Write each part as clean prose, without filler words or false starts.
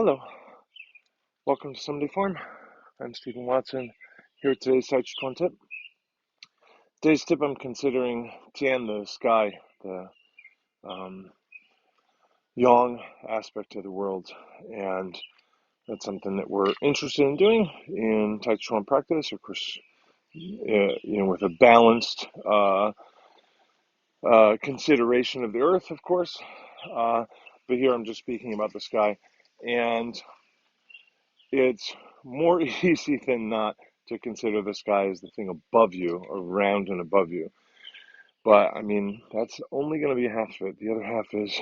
Hello, welcome to Someday Farm. I'm Stephen Watson here with today's Tàijíquán Tip. Today's tip, I'm considering Tian, the sky, the yang aspect of the world, and that's something that we're interested in doing in Tàijíquán practice. Of course, with a balanced consideration of the earth, of course. But here I'm just speaking about the sky, and it's more easy than not to consider the sky as the thing above you, around and above you. But I mean, that's only going to be half of it. The other half is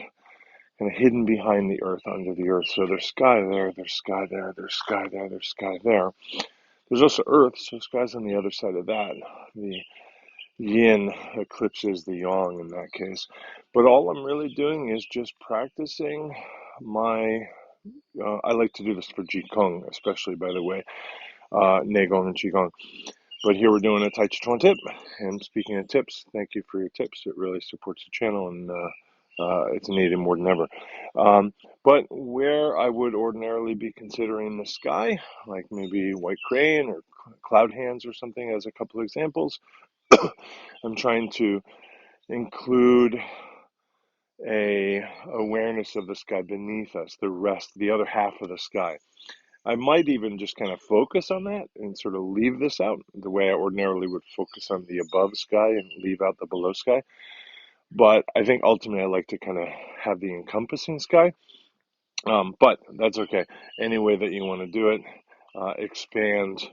kind of hidden behind the earth, under the earth. So there's sky there, there's sky there, there's sky there, there's sky there. There's also earth, so sky's on the other side of that. The yin eclipses the yang in that case. But all I'm really doing is just practicing my I like to do this for Qigong, especially, by the way, Neigong and Qigong. But here we're doing a Tàijíquán tip. And speaking of tips, thank you for your tips. It really supports the channel, and it's needed more than ever. But where I would ordinarily be considering the sky, like maybe white crane or cloud hands or something as a couple of examples, I'm trying to include a awareness of the sky beneath us, the other half of the sky. I might even just kind of focus on that and sort of leave this out the way I ordinarily would focus on the above sky and leave out the below sky. But I think ultimately I like to kind of have the encompassing sky. But that's okay. Any way that you want to do it, expand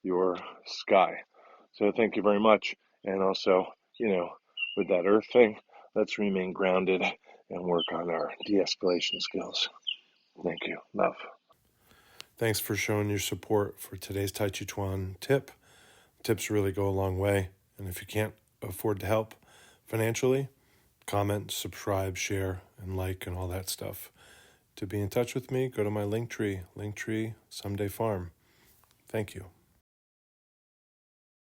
your sky. So thank you very much. And also, with that earth thing, let's remain grounded and work on our de-escalation skills. Thank you. Love. Thanks for showing your support for today's Tàijíquán tip. Tips really go a long way. And if you can't afford to help financially, comment, subscribe, share, and like, and all that stuff. To be in touch with me, go to my Linktree, Someday Farm. Thank you.